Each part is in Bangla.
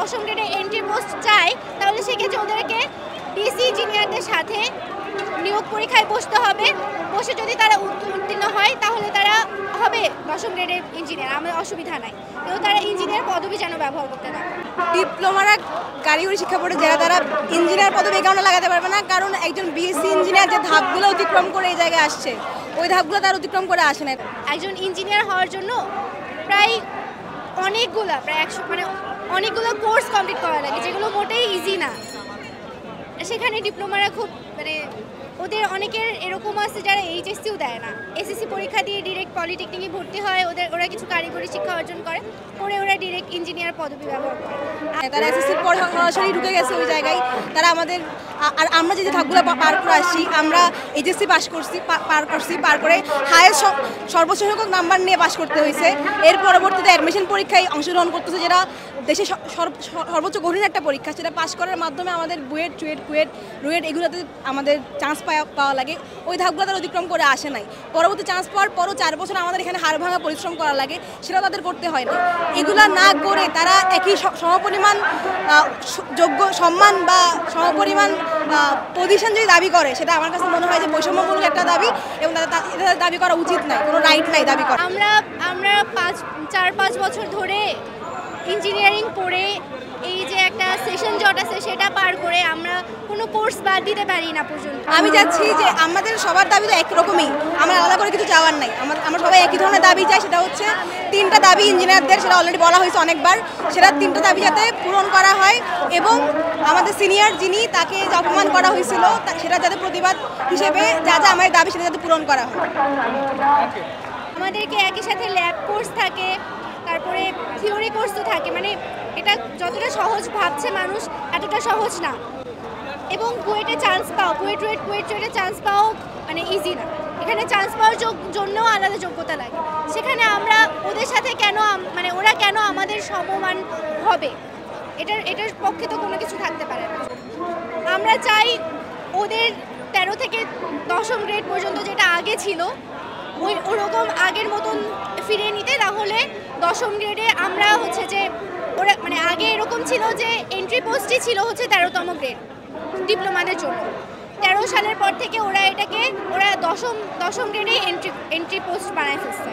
দশম গ্রেডে এন্ট্রি পোস্ট চায় তাহলে সেক্ষেত্রে ওদেরকে বিএসসি ইঞ্জিনিয়ারদের সাথে নিয়োগ পরীক্ষায় বসতে হবে। বসে যদি তারা উত্তীর্ণ হয় তাহলে তারা হবে দশম গ্রেডের ইঞ্জিনিয়ার, আমাদের অসুবিধা নাই। কিন্তু তারা ইঞ্জিনিয়ার পদবি যেন ব্যবহার করতে না। ডিপ্লোমারা কারিগরি শিক্ষা বোর্ডে যারা তারা ইঞ্জিনিয়ার পদবি এই কারণে লাগাতে পারবে না, কারণ একজন বিএসসি ইঞ্জিনিয়ার যে ধাপগুলো অতিক্রম করে এই জায়গায় আসছে ওই ধাপগুলো তার অতিক্রম করে আসে না। একজন ইঞ্জিনিয়ার হওয়ার জন্য প্রায় প্রায় 100 মানে অনেকগুলো কোর্স কমপ্লিট করা লাগে, যেগুলো মোটেই ইজি না। সেখানে ডিপ্লোমারা খুব মানে ওদের অনেকের এরকম আছে যারা এইচএসসিও দেয় না, এসএসসি পরীক্ষা দিয়ে ডিরেক্ট পলিটেকনিকে ভর্তি হয়, ওরা কিছু কারিগরি শিক্ষা অর্জন করে ওরা ডিরেক্ট ইঞ্জিনিয়ার পদবি ব্যবহার করে। তারা এসএসসির পর সরাসরি ঢুকে গেছে ওই জায়গায়। তারা আমাদের আর আমরা যে ধাপগুলো পার করে আসছি, আমরা এইচএসসি পার করে হায়েস্ট সর্বোচ্চ সংখ্যক নাম্বার নিয়ে পাস করতে হয়েছে। এর পরবর্তীতে অ্যাডমিশন পরীক্ষায় অংশগ্রহণ করতেছে, যেটা দেশে সর্বোচ্চ কঠিন একটা পরীক্ষা। সেটা পাস করার মাধ্যমে আমাদের বুয়েট, চুয়েট, রুয়েট এগুলোতে আমাদের চান্স পাওয়া লাগে। ওই ধাপগুলো তারা অতিক্রম করে আসে নাই। পরবর্তী চান্স পাওয়ার পরও 4 বছর আমাদের এখানে হাড় ভাঙা পরিশ্রম করা লাগে, সেটাও তাদের করতে হয় না। এগুলা না করে তারা একই সমপরিমাণ যোগ্য সম্মান বা সমপরিমাণ পজিশন যদি দাবি করে, সেটা আমার কাছে মনে হয় যে বৈষম্যমূলক একটা দাবি, এবং তাদের দাবি করা উচিত নাই, কোনো রাইট নাই দাবি করা। আমরা 4-5 বছর ধরে ইঞ্জিনিয়ারিং পড়ে এই যে একটা সেশন জট আছে সেটা পার করে আমরা কোনো কোর্স বাদ দিতে পারি না পর্যন্ত। আমি চাচ্ছি যে আমাদের সবার দাবি তো একরকমই, আমরা আলাদা করে কিছু চাওয়ার নাই। আমরা সবাই একই ধরনের দাবি চাই, সেটা হচ্ছে 3টা দাবি ইঞ্জিনিয়ারদের, সেটা অলরেডি বলা হয়েছে অনেকবার। সেটা 3টা দাবি যাতে পূরণ করা হয়, এবং আমাদের সিনিয়র যিনি তাকে যে অপমান করা হয়েছিল সেটা যাতে প্রতিবাদ হিসেবে যা আমাদের দাবি সেটা যাতে পূরণ করা হয়। আমাদেরকে একই সাথে ল্যাব কোর্স থাকে, তারপরে থিওরি কোর্সও থাকে। মানে এটা যতটা সহজ ভাবছে মানুষ এতটা সহজ না। এবং বুয়েটে চান্স পাও, বুয়েটে চান্স পাও মানে ইজি না। এখানে চান্স পাওয়ার জন্যও আলাদা যোগ্যতা লাগে। সেখানে আমরা ওদের সাথে মানে ওরা কেন আমাদের সমমান হবে, এটার পক্ষে তো কোনো কিছু থাকতে পারে না। আমরা চাই ওদের 13 থেকে 10ম গ্রেড পর্যন্ত যেটা আগে ছিল ওরকম আগের মতন ফিরিয়ে নিতে। তাহলে 10ম গ্রেডে আমরা হচ্ছে যে ওরা মানে আগে এরকম ছিল যে এন্ট্রি পোস্টই ছিল হচ্ছে 13তম গ্রেড ডিপ্লোমাদের জন্য। 13 সালের পর থেকে ওরা 10ম গ্রেডে এন্ট্রি পোস্ট বানায় ফেলছে।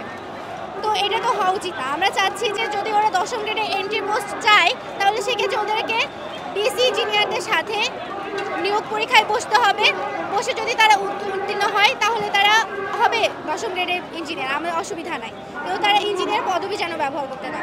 তো এটা তো হওয়া উচিত না। আমরা চাচ্ছি যে যদি ওরা 10ম গ্রেডে এন্ট্রি পোস্ট চায় তাহলে সেক্ষেত্রে ওদেরকে বিএসসি ইঞ্জিনিয়ারদের সাথে নিয়োগ পরীক্ষায় বসতে হবে। বসে যদি তারা উত্তীর্ণ হয় তাহলে তারা হবে 10ম গ্রেডের ইঞ্জিনিয়ার, আমাদের অসুবিধা নাই। কিন্তু তারা ইঞ্জিনিয়ার পদবি যেন ব্যবহার করতে না।